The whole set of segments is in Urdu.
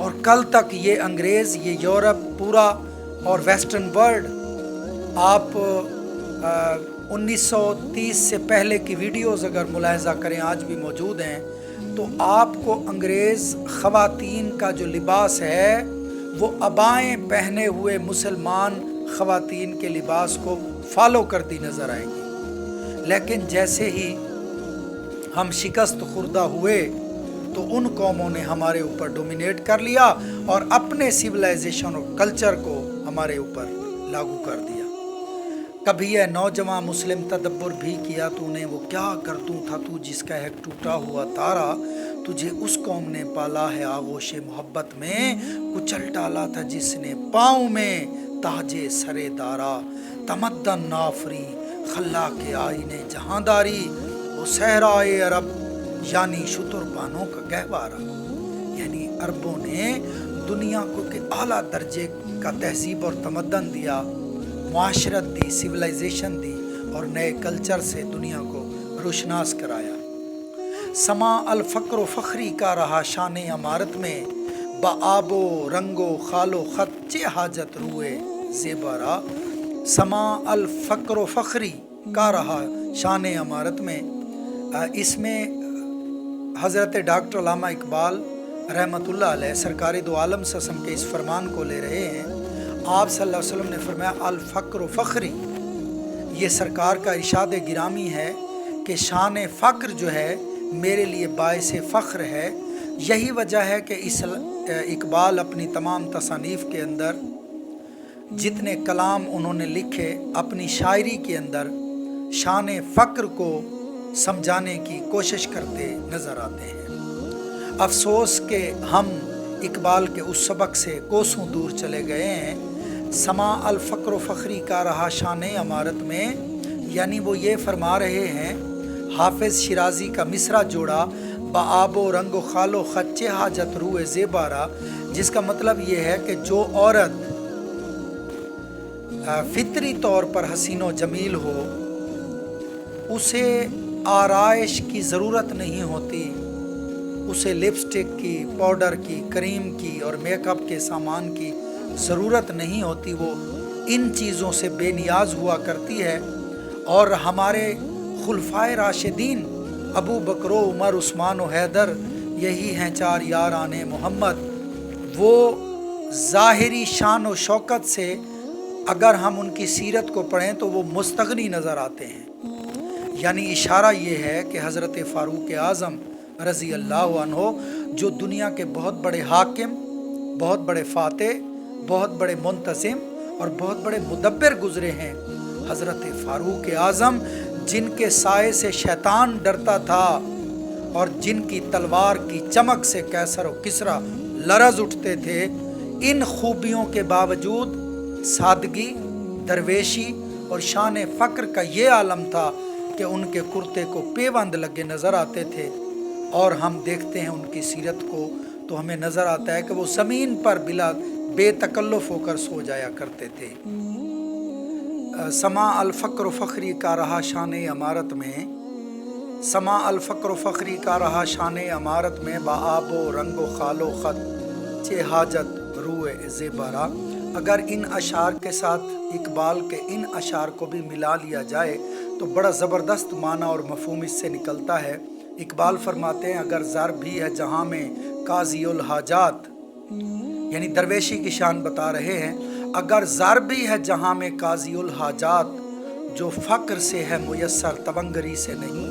اور کل تک یہ انگریز، یہ یورپ پورا اور ویسٹرن ورلڈ، آپ 1930 سے پہلے کی ویڈیوز اگر ملاحظہ کریں، آج بھی موجود ہیں، تو آپ کو انگریز خواتین کا جو لباس ہے وہ عبائیں پہنے ہوئے مسلمان خواتین کے لباس کو فالو کرتی نظر آئیں گی۔ لیکن جیسے ہی ہم شکست خوردہ ہوئے تو ان قوموں نے ہمارے اوپر ڈومینیٹ کر لیا اور اپنے سویلائزیشن اور کلچر کو ہمارے اوپر لاگو کر دیا۔ کبھی یہ نوجوان مسلم تدبر بھی کیا تو نے، وہ کیا کرتوں تھا تو جس کا ایک ٹوٹا ہوا تارا، تجھے اس قوم نے پالا ہے آغوش محبت میں، کچل ڈالا تھا جس نے پاؤں میں تاج سرے دارا، تمدن نافری خلاق آئینے جہانداری، وہ صحرائے عرب یعنی شتر بانوں کا گہوارہ۔ یعنی عربوں نے دنیا کو کہ اعلیٰ درجے کا تہذیب اور تمدن دیا، معاشرت دی، سویلائزیشن دی، اور نئے کلچر سے دنیا کو روشناس کرایا۔ سما الفقر و فخری کا رہا شان عمارت میں، بآب و رنگ و خال و خط چہ حاجت روئے زیبارا۔ سما الفقر و فخری کا رہا شان عمارت میں، اس میں حضرت ڈاکٹر علامہ اقبال رحمۃ اللہ علیہ سرکار دو عالم سسم کے اس فرمان کو لے رہے ہیں۔ آپ صلی اللہ علیہ وسلم نے فرمایا الفقر و فخری، یہ سرکار کا ارشاد گرامی ہے کہ شان فقر جو ہے میرے لیے باعث فخر ہے۔ یہی وجہ ہے کہ اقبال اپنی تمام تصانیف کے اندر جتنے کلام انہوں نے لکھے، اپنی شاعری کے اندر شان فقر کو سمجھانے کی کوشش کرتے نظر آتے ہیں۔ افسوس کہ ہم اقبال کے اس سبق سے کوسوں دور چلے گئے ہیں۔ سما الفقر و فخری کا رہا شان عمارت میں، یعنی وہ یہ فرما رہے ہیں، حافظ شیرازی کا مصرع جوڑا بآب و رنگ و خال و خط چہ حاجت روئے زیبارا، جس کا مطلب یہ ہے کہ جو عورت فطری طور پر حسین و جمیل ہو، اسے آرائش کی ضرورت نہیں ہوتی، اسے لپسٹک کی، پاؤڈر کی، کریم کی اور میک اپ کے سامان کی ضرورت نہیں ہوتی، وہ ان چیزوں سے بے نیاز ہوا کرتی ہے۔ اور ہمارے خلفائے راشدین ابو بکر و عمر عثمان و حیدر، یہی ہیں چار یاران محمد، وہ ظاہری شان و شوکت سے اگر ہم ان کی سیرت کو پڑھیں تو وہ مستغنی نظر آتے ہیں۔ یعنی اشارہ یہ ہے کہ حضرت فاروق اعظم رضی اللہ عنہ، جو دنیا کے بہت بڑے حاکم، بہت بڑے فاتح، بہت بڑے منتظم اور بہت بڑے مدبر گزرے ہیں، حضرت فاروق اعظم جن کے سائے سے شیطان ڈرتا تھا اور جن کی تلوار کی چمک سے کیسر و کسریٰ لرز اٹھتے تھے، ان خوبیوں کے باوجود سادگی، درویشی اور شان فقر کا یہ عالم تھا کہ ان کے کرتے کو پیوند لگے نظر آتے تھے۔ اور ہم دیکھتے ہیں ان کی سیرت کو تو ہمیں نظر آتا ہے کہ وہ زمین پر بلا بے تکلف ہو کر سو جایا کرتے تھے۔ سما الفقر و فخری کا رہا شان عمارت میں، سما الفقر و فخری کا رہا شان عمارت میں، بآب و رنگ و خال و خط چہ حاجت روئے زیبارا۔ اگر ان اشعار کے ساتھ اقبال کے ان اشعار کو بھی ملا لیا جائے تو بڑا زبردست معنی اور مفہوم اس سے نکلتا ہے۔ اقبال فرماتے ہیں اگر زر بھی ہے جہاں میں قاضی الحاجات، یعنی درویشی کی شان بتا رہے ہیں، اگر زر بھی ہے جہاں میں قاضی الحاجات، جو فقر سے ہے میسر تونگری سے نہیں،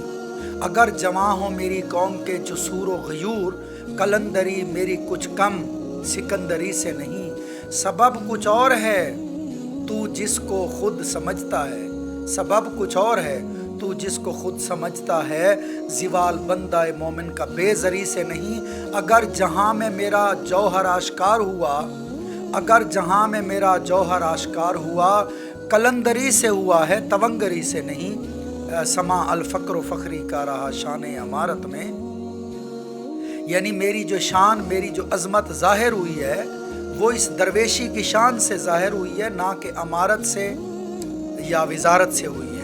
اگر جواں ہو میری قوم کے جسور و غیور، قلندری میری کچھ کم سکندری سے نہیں، سبب کچھ اور ہے تو جس کو خود سمجھتا ہے، سبب کچھ اور ہے تو جس کو خود سمجھتا ہے، زوال بندہ مومن کا بے زری سے نہیں، اگر جہاں میں میرا جوہر آشکار ہوا، اگر جہاں میں میرا جوہر آشکار ہوا، قلندری سے ہوا ہے تونگری سے نہیں۔ سما الفقر و فخری کا رہا شان عمارت میں، یعنی میری جو شان، میری جو عظمت ظاہر ہوئی ہے وہ اس درویشی کی شان سے ظاہر ہوئی ہے، نہ کہ عمارت سے یا وزارت سے ہوئی ہے۔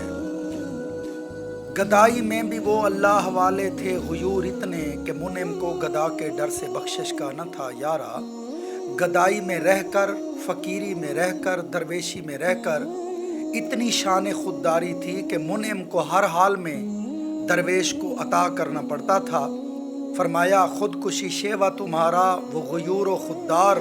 گدائی میں بھی وہ اللہ والے تھے غیور اتنے کہ منعم کو گدا کے ڈر سے بخشش کا نہ تھا یارا۔ گدائی میں رہ کر، فقیری میں رہ کر، درویشی میں رہ کر اتنی شان خودداری تھی کہ منعم کو ہر حال میں درویش کو عطا کرنا پڑتا تھا۔ فرمایا خودکشی شیوا تمہارا وہ غیور و خوددار،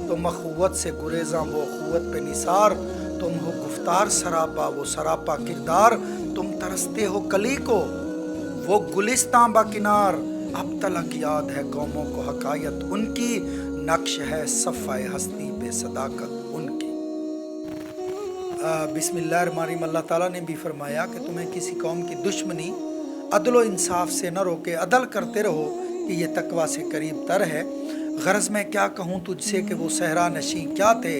تم اخوت سے گریزاں وہ اخوت پہ نثار، تم ہو گفتار سراپا وہ سراپا کردار، تم ترستے ہو کلی کو وہ گلستاں با کنار، اب تلک یاد ہے قوموں کو حکایت ان کی، نقش ہے صفحہ ہستی پہ صداقت ان کی۔ بسم اللہ الرحمن الرحیم۔ اللہ تعالیٰ نے بھی فرمایا کہ تمہیں کسی قوم کی دشمنی عدل و انصاف سے نہ روکے، عدل کرتے رہو کہ یہ تقویٰ سے قریب تر ہے۔ غرض میں کیا کہوں تجھ سے کہ وہ صحرا نشین کیا تھے،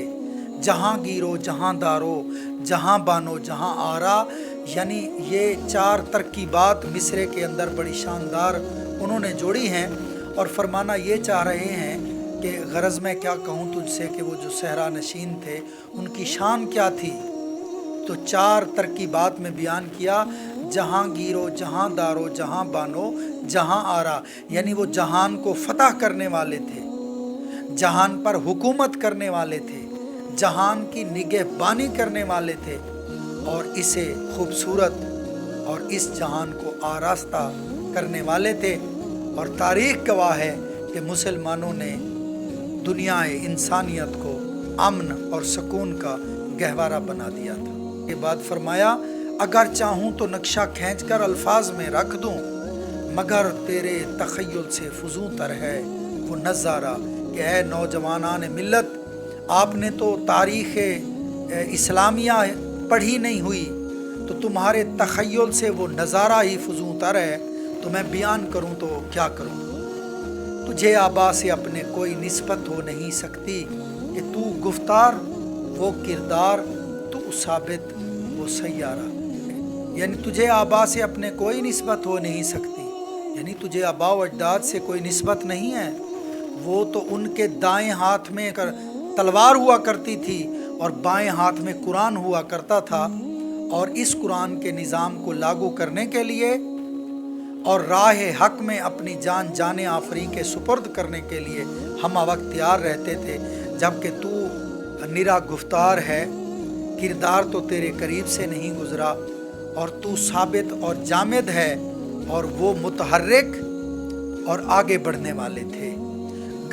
جہاں گیرو جہاں دارو جہاں بانو جہاں آرا، یعنی یہ چار ترکیبات مصرے کے اندر بڑی شاندار انہوں نے جوڑی ہیں، اور فرمانا یہ چاہ رہے ہیں کہ غرض میں کیا کہوں تجھ سے کہ وہ جو صحرا نشین تھے ان کی شان کیا تھی، تو چار ترکیبات میں بیان کیا، جہاں گیرو جہاں دارو جہاں بانو جہاں آرا، یعنی وہ جہان کو فتح کرنے والے تھے، جہان پر حکومت کرنے والے تھے، جہان کی نگہبانی کرنے والے تھے، اور اسے خوبصورت اور اس جہان کو آراستہ کرنے والے تھے۔ اور تاریخ گواہ ہے کہ مسلمانوں نے دنیا انسانیت کو امن اور سکون کا گہوارہ بنا دیا تھا۔ کے بعد فرمایا اگر چاہوں تو نقشہ کھینچ کر الفاظ میں رکھ دوں، مگر تیرے تخیل سے فزوں تر ہے وہ نظارہ، کہ اے نوجوانان ملت، آپ نے تو تاریخ اسلامیہ پڑھی نہیں ہوئی، تو تمہارے تخیل سے وہ نظارہ ہی فزوں تر ہے، تو میں بیان کروں تو کیا کروں۔ تجھے آبا سے اپنے کوئی نسبت ہو نہیں سکتی، کہ تو گفتار وہ کردار، تو ثابت وہ سیارہ، یعنی تجھے آبا سے اپنے کوئی نسبت ہو نہیں سکتی، یعنی تجھے آبا و اجداد سے کوئی نسبت نہیں ہے۔ وہ تو ان کے دائیں ہاتھ میں تلوار ہوا کرتی تھی اور بائیں ہاتھ میں قرآن ہوا کرتا تھا، اور اس قرآن کے نظام کو لاگو کرنے کے لیے اور راہ حق میں اپنی جان آفری کے سپرد کرنے کے لیے ہم وقت تیار رہتے تھے، جبکہ تو نرا گفتار ہے، کردار تو تیرے قریب سے نہیں گزرا، اور تو ثابت اور جامد ہے، اور وہ متحرک اور آگے بڑھنے والے تھے۔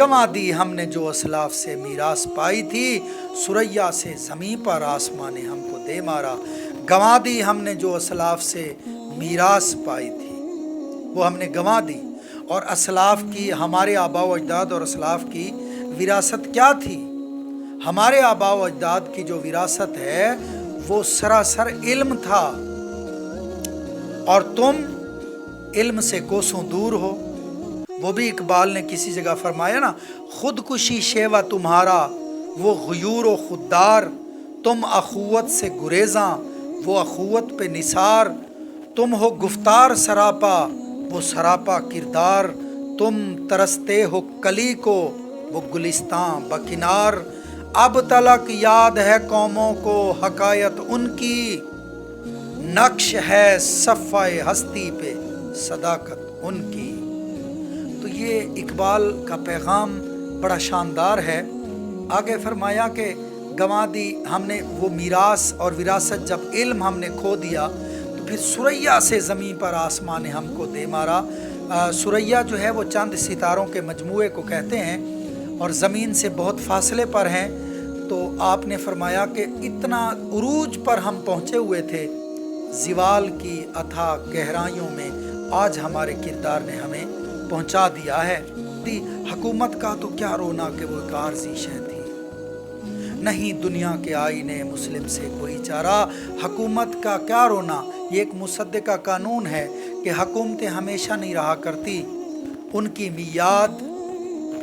گنوا دی ہم نے جو اسلاف سے میراث پائی تھی، سریا سے زمین پر آسمان نے ہم کو دے مارا۔ گنوا دی ہم نے جو اسلاف سے میراث پائی تھی، وہ ہم نے گنوا دی۔ اور اسلاف کی، ہمارے آبا و اجداد اور اسلاف کی وراثت کیا تھی؟ ہمارے آبا و اجداد کی جو وراثت ہے وہ سراسر علم تھا، اور تم علم سے کوسوں دور ہو۔ وہ بھی اقبال نے کسی جگہ فرمایا نا، خودکشی شیوا تمہارا وہ غیور و خوددار، تم اخوت سے گریزاں وہ اخوت پہ نثار، تم ہو گفتار سراپا وہ سراپا کردار، تم ترستے ہو کلی کو وہ گلستاں بکنار، اب تلک یاد ہے قوموں کو حکایت ان کی، نقش ہے صفحہ ہستی پہ صداقت ان کی۔ تو یہ اقبال کا پیغام بڑا شاندار ہے۔ آگے فرمایا کہ گنوا دی ہم نے وہ میراث اور وراثت، جب علم ہم نے کھو دیا تو پھر سریا سے زمین پر آسمان نے ہم کو دے مارا۔ سریا جو ہے وہ چند ستاروں کے مجموعے کو کہتے ہیں، اور زمین سے بہت فاصلے پر ہیں۔ تو آپ نے فرمایا کہ اتنا عروج پر ہم پہنچے ہوئے تھے، زوال کی اتھا گہرائیوں میں آج ہمارے کردار نے ہمیں پہنچا دیا ہے۔ حکومت کا تو کیا رونا کہ وہ ایک عارضی شے تھی، نہیں دنیا کے آئینے مسلم سے کوئی چارہ۔ حکومت کا کیا رونا، یہ ایک مصدقہ قانون ہے کہ حکومتیں ہمیشہ نہیں رہا کرتی، ان کی میعاد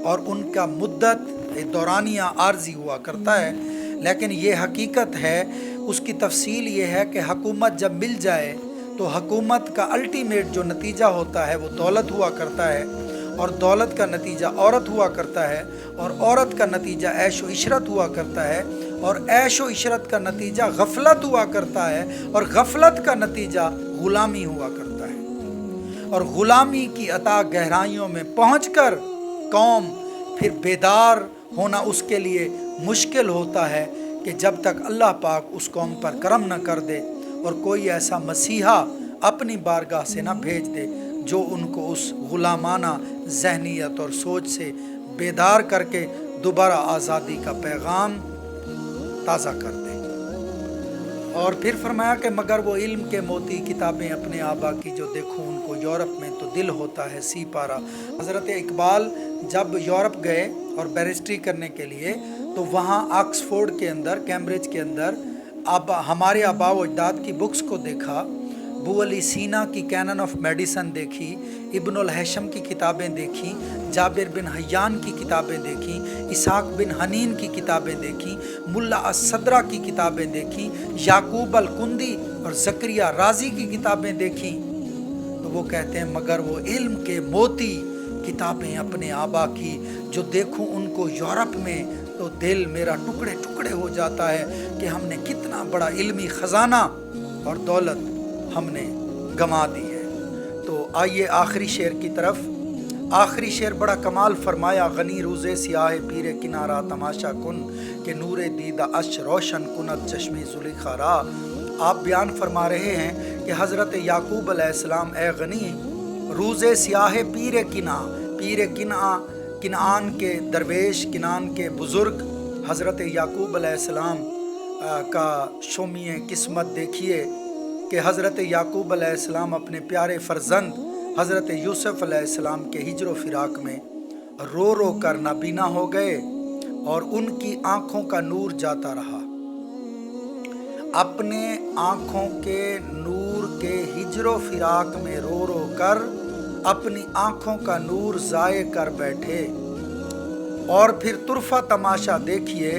اور ان کا مدت دورانیہ عارضی ہوا کرتا ہے، لیکن یہ حقیقت ہے۔ اس کی تفصیل یہ ہے کہ حکومت جب مل جائے تو حکومت کا الٹیمیٹ جو نتیجہ ہوتا ہے وہ دولت ہوا کرتا ہے، اور دولت کا نتیجہ عورت ہوا کرتا ہے، اور عورت کا نتیجہ عیش و عشرت ہوا کرتا ہے، اور عیش و عشرت کا نتیجہ غفلت ہوا کرتا ہے، اور غفلت کا نتیجہ غلامی ہوا کرتا ہے، اور غلامی کی عطا گہرائیوں میں پہنچ کر قوم پھر بیدار ہونا اس کے لیے مشکل ہوتا ہے کہ جب تک اللہ پاک اس قوم پر کرم نہ کر دے اور کوئی ایسا مسیحا اپنی بارگاہ سے نہ بھیج دے جو ان کو اس غلامانہ ذہنیت اور سوچ سے بیدار کر کے دوبارہ آزادی کا پیغام تازہ کر دے۔ اور پھر فرمایا کہ مگر وہ علم کے موتی کتابیں اپنے آبا کی جو دیکھوں ان کو یورپ میں تو دل ہوتا ہے سی پارا۔ حضرت اقبال جب یورپ گئے اور بیرسٹری کرنے کے لیے تو وہاں آکسفورڈ کے اندر، کیمبرج کے اندر ہمارے آبا و اجداد کی بکس کو دیکھا، ابو علی سینا کی کینن آف میڈیسن دیکھی، ابن الہیثم کی کتابیں دیکھی، جابر بن حیان کی کتابیں دیکھی، اسحاق بن حنین کی کتابیں دیکھی، ملا الصدرہ کی کتابیں دیکھی، یعقوب الکندی اور زکریہ رازی کی کتابیں دیکھی، تو وہ کہتے ہیں مگر وہ علم کے موتی کتابیں اپنے آبا کی جو دیکھوں ان کو یورپ میں تو دل میرا ٹکڑے ٹکڑے ہو جاتا ہے کہ ہم نے کتنا بڑا علمی خزانہ اور دولت ہم نے گنوا دی ہے۔ تو آئیے آخری شعر کی طرف۔ آخری شعر بڑا کمال فرمایا، غنی روزے سیاہ پیر کنارہ تماشا کن کہ نور دیدہ اش روشن کند چشم زلیخا را۔ آپ بیان فرما رہے ہیں کہ حضرت یعقوب علیہ السلام اے غنی روزے سیاہ پیر کنعان کے درویش، کنعان کے بزرگ حضرت یعقوب علیہ السلام کا شومی قسمت دیکھیے کہ حضرت یعقوب علیہ السلام اپنے پیارے فرزند حضرت یوسف علیہ السلام کے ہجر و فراق میں رو رو کر نابینا ہو گئے اور ان کی آنکھوں کا نور جاتا رہا۔ اپنے آنکھوں کے نور کے ہجر و فراق میں رو رو کر اپنی آنکھوں کا نور ضائع کر بیٹھے، اور پھر طرفہ تماشا دیکھیے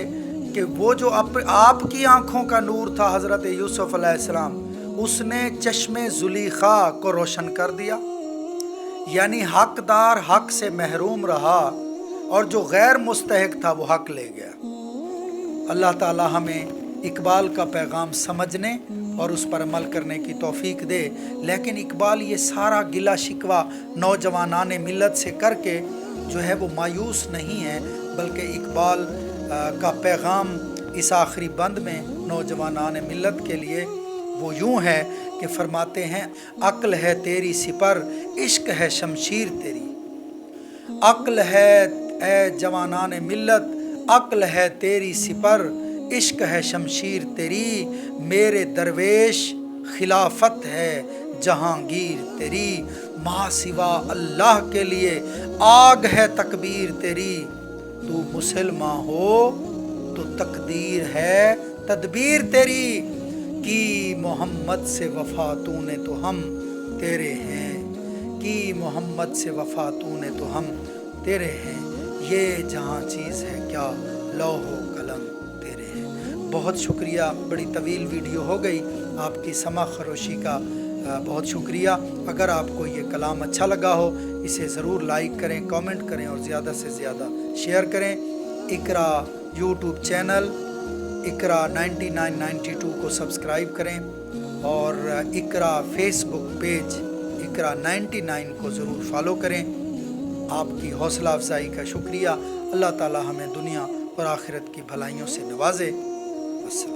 کہ وہ جو آپ کی آنکھوں کا نور تھا حضرت یوسف علیہ السلام، اس نے چشم زلیخا کو روشن کر دیا، یعنی حقدار حق سے محروم رہا اور جو غیر مستحق تھا وہ حق لے گیا۔ اللہ تعالی ہمیں اقبال کا پیغام سمجھنے اور اس پر عمل کرنے کی توفیق دے۔ لیکن اقبال یہ سارا گلہ شکوہ نوجوانان ملت سے کر کے جو ہے وہ مایوس نہیں ہے، بلکہ اقبال کا پیغام اس آخری بند میں نوجوانان ملت کے لیے وہ یوں ہے کہ فرماتے ہیں عقل ہے تیری سپر عشق ہے شمشیر تیری، عقل ہے اے جوانان ملت عقل ہے تیری سپر عشق ہے شمشیر تیری، میرے درویش خلافت ہے جہانگیر تیری، ماں سوا اللہ کے لیے آگ ہے تکبیر تیری، تو مسلمان ہو تو تقدیر ہے تدبیر تیری، کی محمد سے وفا تو نے تو ہم تیرے ہیں، کی محمد سے وفا تو نے تو ہم تیرے ہیں، یہ جہاں چیز ہے کیا لوح و قلم تیرے ہیں۔ بہت شکریہ، بڑی طویل ویڈیو ہو گئی، آپ کی سمع خروشی کا بہت شکریہ۔ اگر آپ کو یہ کلام اچھا لگا ہو اسے ضرور لائک کریں، کامنٹ کریں اور زیادہ سے زیادہ شیئر کریں۔ اقرا یوٹیوب چینل اقرا 9992 کو سبسکرائب کریں اور اقرا فیس بک پیج اقرا 99 کو ضرور فالو کریں۔ آپ کی حوصلہ افزائی کا شکریہ۔ اللہ تعالی ہمیں دنیا اور آخرت کی بھلائیوں سے نوازے۔ السلام۔